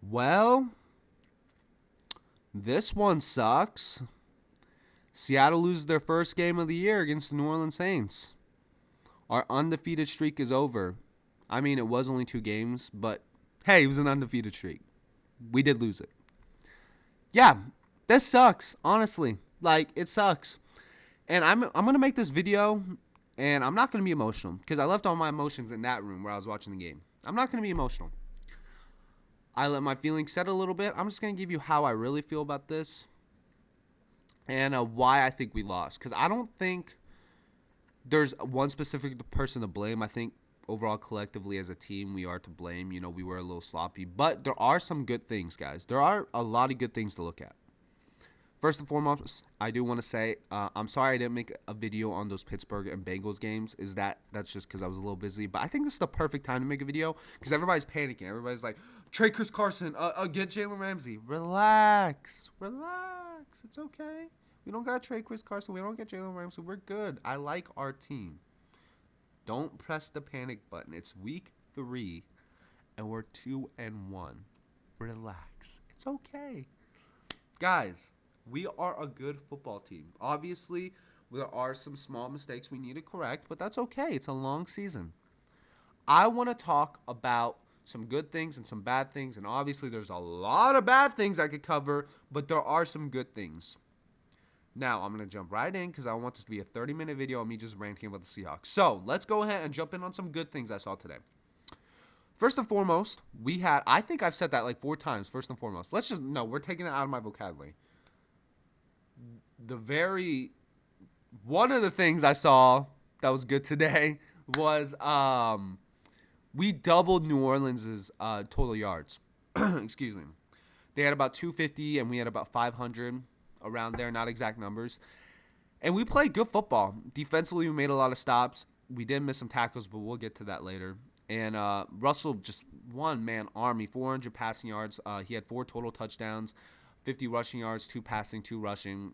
Well, this one sucks. Seattle loses their first game of the year against the New Orleans Saints. Our undefeated streak is over. I mean, it was only 2 games, but hey, it was an undefeated streak. We did lose it. Yeah, this sucks, honestly. Like, it sucks. And I'm going to make this video, and I'm not going to be emotional because I left all my emotions in that room where I was watching the game. I'm not going to be emotional. I let my feelings set a little bit. I'm just going to give you how I really feel about this and why I think we lost. Because I don't think there's one specific person to blame. I think overall, collectively as a team, we are to blame. You know, we were a little sloppy. But there are some good things, guys. There are a lot of good things to look at. First and foremost, I do want to say I'm sorry I didn't make a video on those Pittsburgh and Bengals games. That's just because I was a little busy. But I think this is the perfect time to make a video because everybody's panicking. Everybody's like, trade Chris Carson, get Jalen Ramsey. Relax. It's okay. We don't got to trade Chris Carson. We don't get Jalen Ramsey. We're good. I like our team. Don't press the panic button. It's week 3, and we're 2-1. Relax. It's okay. Guys, we are a good football team. Obviously, there are some small mistakes we need to correct, but that's okay. It's a long season. I want to talk about some good things and some bad things, and obviously there's a lot of bad things I could cover, but there are some good things. Now, I'm going to jump right in because I want this to be a 30-minute video of me just ranting about the Seahawks. So, let's go ahead and jump in on some good things I saw today. First and foremost, I think I've said that like 4 times, first and foremost. We're taking it out of my vocabulary. One of the things I saw that was good today was we doubled New Orleans' total yards. Excuse me. They had about 250 and we had about 500 around there, not exact numbers. And we played good football. Defensively, we made a lot of stops. We did miss some tackles, but we'll get to that later. And Russell just one-man army, 400 passing yards. He had 4 total touchdowns, 50 rushing yards, 2 passing, 2 rushing.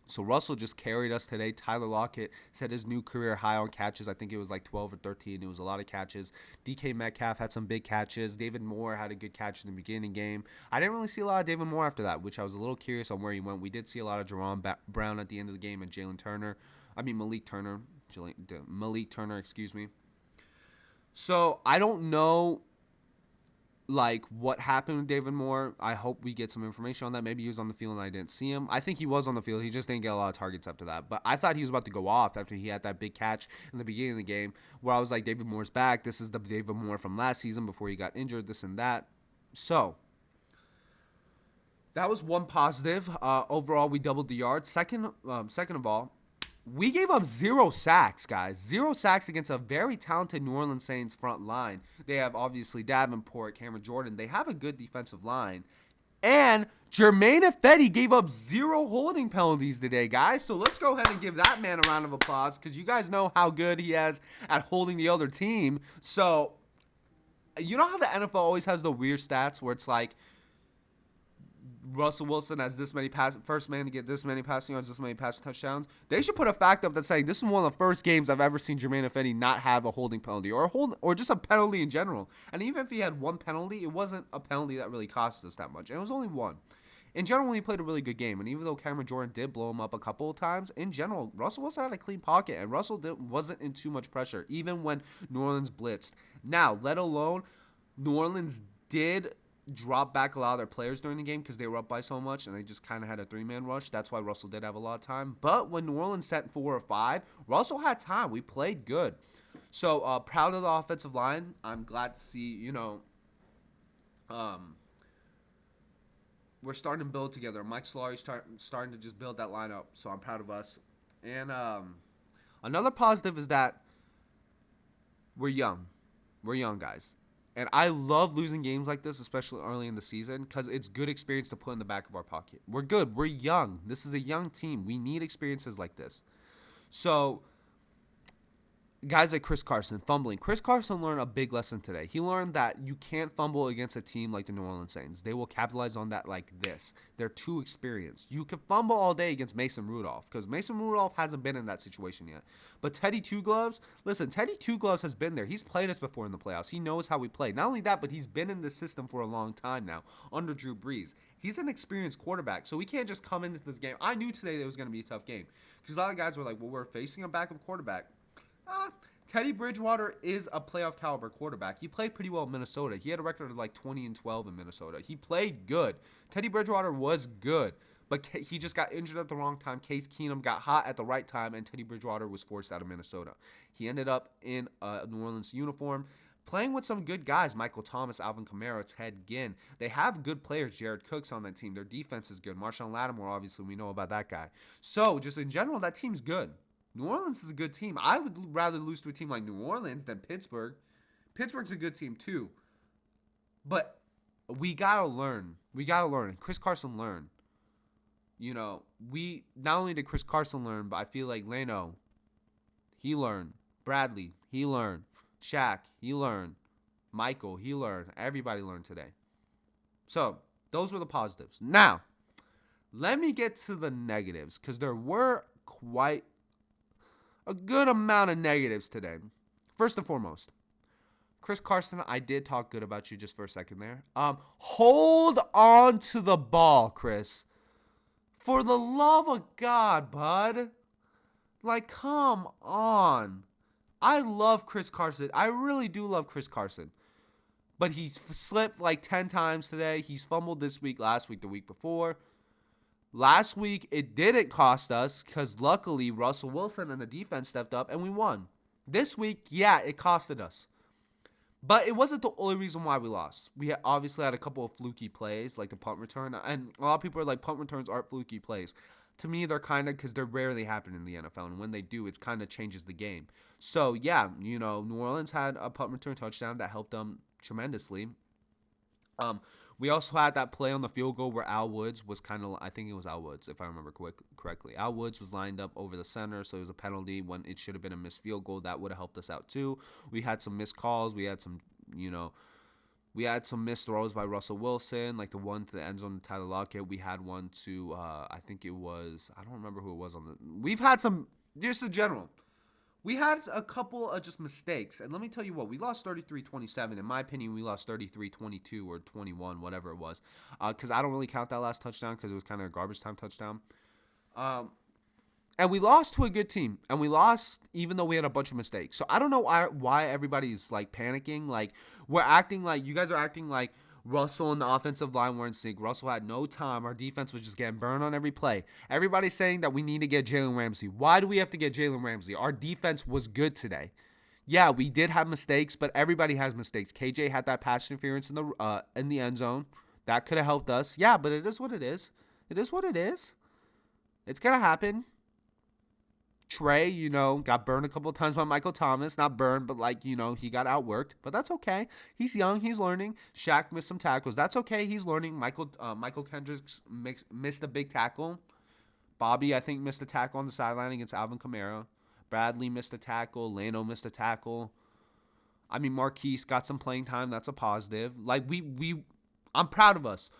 So Russell just carried us today. Tyler Lockett set his new career high on catches. I think it was like 12 or 13. It was a lot of catches. DK Metcalf had some big catches. David Moore had a good catch in the beginning game. I didn't really see a lot of David Moore after that, which I was a little curious on where he went. We did see a lot of Jerron Brown at the end of the game and Malik Turner, excuse me. So I don't know like what happened with David Moore. I hope we get some information on that. Maybe he was on the field and I didn't see him. I think he was on the field. He just didn't get a lot of targets after that. But I thought he was about to go off after he had that big catch in the beginning of the game where I was like, David Moore's back. This is the David Moore from last season before he got injured, this and that. So that was one positive. Overall, we doubled the yards. Second of all, we gave up 0 sacks, guys. 0 sacks against a very talented New Orleans Saints front line. They have, obviously, Davenport, Cameron Jordan. They have a good defensive line. And Germain Ifedi gave up 0 holding penalties today, guys. So let's go ahead and give that man a round of applause because you guys know how good he is at holding the other team. So, you know how the NFL always has the weird stats where it's like, Russell Wilson has this many first man to get this many passing yards, this many passing touchdowns. They should put a fact up that's saying this is one of the first games I've ever seen Jermaine Ifedi not have a holding penalty or just a penalty in general. And even if he had one penalty, it wasn't a penalty that really cost us that much. And it was only one. In general, he played a really good game. And even though Cameron Jordan did blow him up a couple of times, in general, Russell Wilson had a clean pocket. And Russell wasn't in too much pressure, even when New Orleans blitzed. Now, let alone, New Orleans did drop back a lot of their players during the game because they were up by so much and they just kind of had a 3-man rush. That's why Russell did have a lot of time. But when New Orleans set 4 or 5, Russell had time. We played good. So proud of the offensive line. I'm glad to see, we're starting to build together. Mike Solari's starting to just build that line up. So I'm proud of us. And another positive is that we're young. We're young, guys. And I love losing games like this, especially early in the season, because it's good experience to put in the back of our pocket. We're good. We're young. This is a young team. We need experiences like this. So guys like Chris Carson fumbling. Chris Carson learned a big lesson today. He learned that you can't fumble against a team like the New Orleans Saints. They will capitalize on that like this. They're too experienced. You can fumble all day against Mason Rudolph because Mason Rudolph hasn't been in that situation yet. But Teddy Two Gloves, listen, Teddy Two Gloves has been there. He's played us before in the playoffs. He knows how we play. Not only that, but he's been in the system for a long time now under Drew Brees. He's an experienced quarterback, so we can't just come into this game. I knew today that it was going to be a tough game because a lot of guys were like, well, we're facing a backup quarterback. Teddy Bridgewater is a playoff caliber quarterback. He played pretty well in Minnesota. He had a record of like 20-12 in Minnesota. He played good. Teddy Bridgewater was good, but he just got injured at the wrong time. Case Keenum got hot at the right time, and Teddy Bridgewater was forced out of Minnesota. He ended up in a New Orleans uniform, playing with some good guys, Michael Thomas, Alvin Kamara, Ted Ginn. They have good players, Jared Cooks on that team. Their defense is good. Marshawn Lattimore, obviously, we know about that guy. So, just in general, that team's good. New Orleans is a good team. I would rather lose to a team like New Orleans than Pittsburgh. Pittsburgh's a good team too. But we got to learn. We got to learn. Chris Carson learned. You know, we not only did Chris Carson learn, but I feel like Leno, he learned. Bradley, he learned. Shaq, he learned. Michael, he learned. Everybody learned today. So, those were the positives. Now, let me get to the negatives because there were quite a good amount of negatives today. First and foremost, Chris Carson, I did talk good about you just for a second there. Hold on to the ball, Chris. For the love of God, bud. Like, come on. I love Chris Carson. I really do love Chris Carson. But he's slipped like 10 times today. He's fumbled this week, last week, the week before. Last week, it didn't cost us because luckily Russell Wilson and the defense stepped up and we won. This week, yeah, it costed us. But it wasn't the only reason why we lost. We obviously had a couple of fluky plays, like the punt return. And a lot of people are like, punt returns aren't fluky plays. To me, they're kind of because they're rarely happen in the NFL. And when they do, it kind of changes the game. So, yeah, you know, New Orleans had a punt return touchdown that helped them tremendously. We also had that play on the field goal where Al Woods was kind of, I think it was Al Woods, if I remember correctly. Al Woods was lined up over the center, so it was a penalty when it should have been a missed field goal. That would have helped us out too. We had some missed calls. We had some, we had some missed throws by Russell Wilson, like the one to the end zone to Tyler Lockett. We had one to, I think it was, I don't remember who it was on the, we've had some, just in general. We had a couple of just mistakes, and let me tell you what, we lost 33-27. In my opinion, we lost 33-22 or 21, whatever it was, because I don't really count that last touchdown because it was kind of a garbage time touchdown. And we lost to a good team, and we lost even though we had a bunch of mistakes. So I don't know why everybody's, like, panicking. Like, we're acting like, you guys are acting like Russell and the offensive line were in sync. Russell had no time. Our defense was just getting burned on every play. Everybody's saying that we need to get Jalen Ramsey. Why do we have to get Jalen Ramsey? Our defense was good today. Yeah, we did have mistakes, but everybody has mistakes. KJ had that pass interference in the end zone. That could have helped us. Yeah, but it is what it is. It is what it is. It's going to happen. Trey, got burned a couple of times by Michael Thomas. Not burned, but he got outworked. But that's okay. He's young. He's learning. Shaq missed some tackles. That's okay. He's learning. Michael Kendricks missed a big tackle. Bobby, I think, missed a tackle on the sideline against Alvin Kamara. Bradley missed a tackle. Leno missed a tackle. I mean, Marquise got some playing time. That's a positive. I'm proud of us.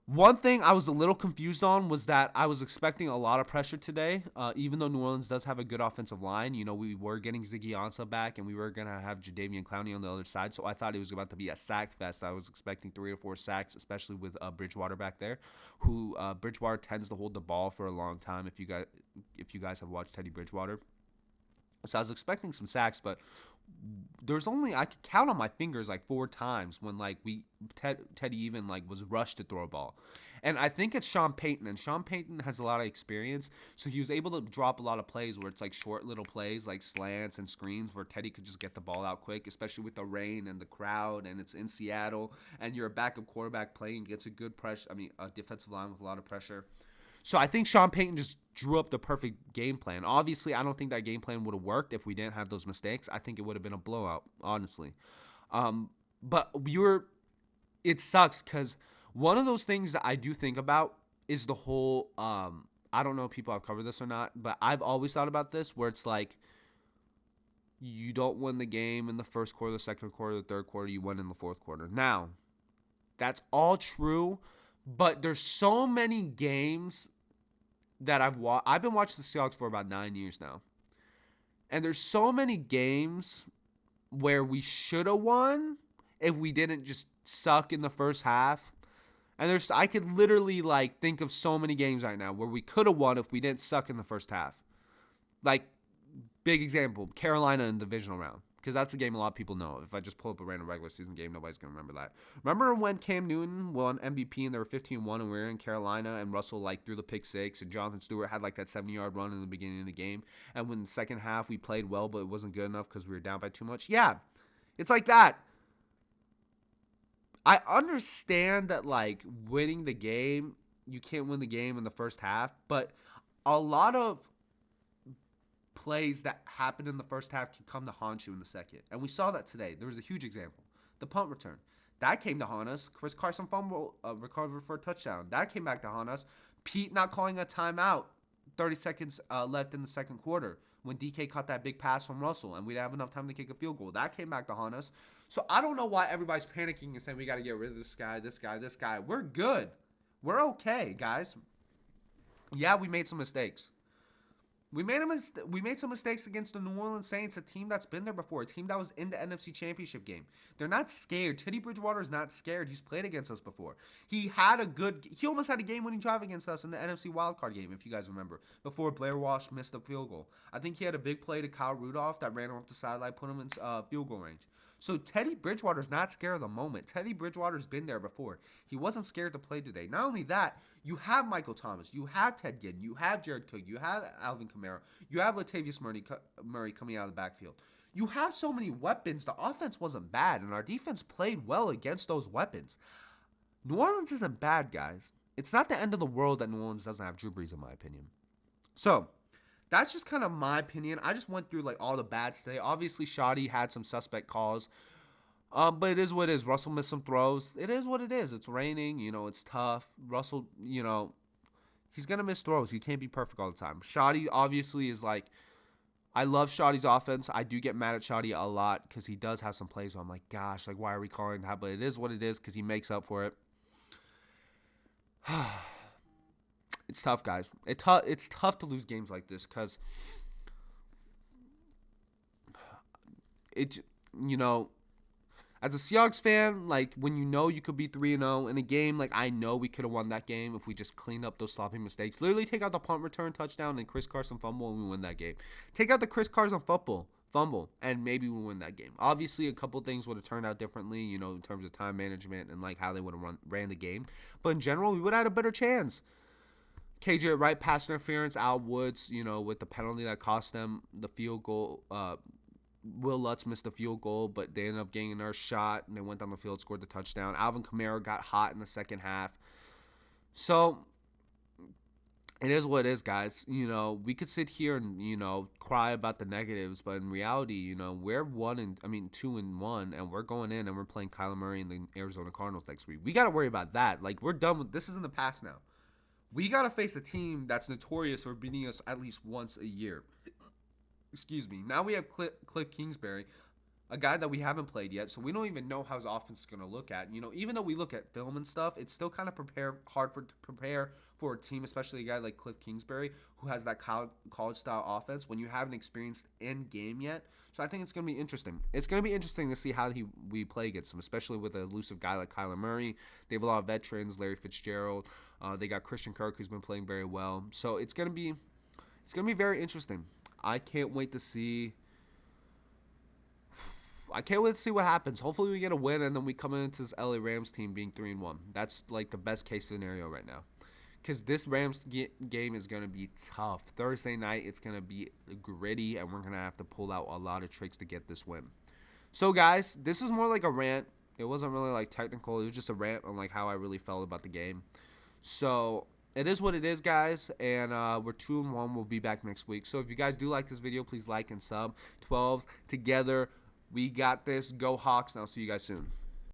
One thing I was a little confused on was that I was expecting a lot of pressure today, even though New Orleans does have a good offensive line. We were getting Ziggy Ansah back, and we were going to have Jadeveon Clowney on the other side, so I thought it was about to be a sack fest. I was expecting 3 or 4 sacks, especially with Bridgewater back there, who Bridgewater tends to hold the ball for a long time if you guys have watched Teddy Bridgewater. So I was expecting some sacks, but there's only, I could count on my fingers 4 times when Teddy even was rushed to throw a ball. And I think it's Sean Payton, and Sean Payton has a lot of experience, so he was able to drop a lot of plays where it's short little plays like slants and screens where Teddy could just get the ball out quick, especially with the rain and the crowd, and it's in Seattle, and you're a backup quarterback playing, gets a good pressure, a defensive line with a lot of pressure. So I think Sean Payton just drew up the perfect game plan. Obviously, I don't think that game plan would have worked if we didn't have those mistakes. I think it would have been a blowout, honestly. But it sucks because one of those things that I do think about is the whole, I don't know if people have covered this or not, but I've always thought about this where it's You don't win the game in the first quarter, the second quarter, the third quarter. You win in the fourth quarter. Now, that's all true, but there's so many games that I've been watching the Seahawks for about 9 years now, and there's so many games where we should have won if we didn't just suck in the first half. And I could literally like think of so many games right now where we could have won if we didn't suck in the first half. Like, big example, Carolina in the divisional round. Because that's a game a lot of people know. If I just pull up a random regular season game, nobody's going to remember that. Remember when Cam Newton won MVP and they were 15-1 and we were in Carolina and Russell like threw the pick six and Jonathan Stewart had like that 70-yard run in the beginning of the game. And when the second half we played well but it wasn't good enough because we were down by too much. Yeah, it's like that. I understand that like winning the game, you can't win the game in the first half. But a lot of plays that happened in the first half can come to haunt you in the second. And we saw that today. There was a huge example. The punt return. That came to haunt us. Chris Carson fumble recovered for a touchdown. That came back to haunt us. Pete not calling a timeout 30 seconds left in the second quarter when DK caught that big pass from Russell and we didn't have enough time to kick a field goal. That came back to haunt us. So I don't know why everybody's panicking and saying we got to get rid of this guy, this guy, this guy. We're good. We're okay, guys. Yeah, we made some mistakes. We made some mistakes against the New Orleans Saints, a team that's been there before, a team that was in the NFC Championship game. They're not scared. Teddy Bridgewater is not scared. He's played against us before. He almost had a game-winning drive against us in the NFC wildcard game, if you guys remember, before Blair Walsh missed a field goal. I think he had a big play to Kyle Rudolph that ran him up the sideline, put him in field goal range. So Teddy Bridgewater's not scared of the moment. Teddy Bridgewater's been there before. He wasn't scared to play today. Not only that, you have Michael Thomas, you have Ted Ginn, you have Jared Cook, you have Alvin Kamara, you have Latavius Murray coming out of the backfield. You have so many weapons. The offense wasn't bad, and our defense played well against those weapons. New Orleans isn't bad, guys. It's not the end of the world that New Orleans doesn't have Drew Brees, in my opinion. So, that's just kind of my opinion. I just went through like all the bads today. Obviously, Shoddy had some suspect calls. But it is what it is. Russell missed some throws. It is what it is. It's raining. It's tough. Russell, he's going to miss throws. He can't be perfect all the time. Shoddy obviously is like, I love Shoddy's offense. I do get mad at Shoddy a lot because he does have some plays where I'm like, gosh, like why are we calling that? But it is what it is because he makes up for it. It's tough, guys. It's tough to lose games like this because as a Seahawks fan, like when you could be 3-0 in a game, like I know we could have won that game if we just cleaned up those sloppy mistakes. Literally take out the punt return touchdown and Chris Carson fumble and we win that game. Take out the Chris Carson fumble and maybe we win that game. Obviously, a couple things would have turned out differently, in terms of time management and like how they would have ran the game. But in general, we would have had a better chance. KJ Wright pass interference, Al Woods, with the penalty that cost them the field goal. Will Lutz missed the field goal, but they ended up getting another shot, and they went down the field, scored the touchdown. Alvin Kamara got hot in the second half. So, it is what it is, guys. We could sit here and, cry about the negatives, but in reality, we're 2-1, and we're going in and we're playing Kyler Murray and the Arizona Cardinals next week. We got to worry about that. Like, we're done with this. Is in the past now. We got to face a team that's notorious for beating us at least once a year. Excuse me. Now we have Cliff Kingsbury, a guy that we haven't played yet, so we don't even know how his offense is going to look at. Even though we look at film and stuff, it's still kind of hard to prepare for a team, especially a guy like Cliff Kingsbury, who has that college-style offense when you haven't experienced end game yet. So I think it's going to be interesting. It's going to be interesting to see how we play against him, especially with an elusive guy like Kyler Murray. They have a lot of veterans, Larry Fitzgerald. They got Christian Kirk, who's been playing very well. So it's going to be very interesting. I can't wait to see what happens. Hopefully we get a win and then we come into this LA Rams team being 3-1. That's like the best case scenario right now. Because this Rams game is going to be tough. Thursday night, it's going to be gritty and we're going to have to pull out a lot of tricks to get this win. So guys, this is more like a rant. It wasn't really like technical. It was just a rant on like how I really felt about the game. So it is what it is, guys, and we're 2-1. We'll be back next week. So if you guys do like this video, please like and sub. 12s together. We got this. Go Hawks, and I'll see you guys soon.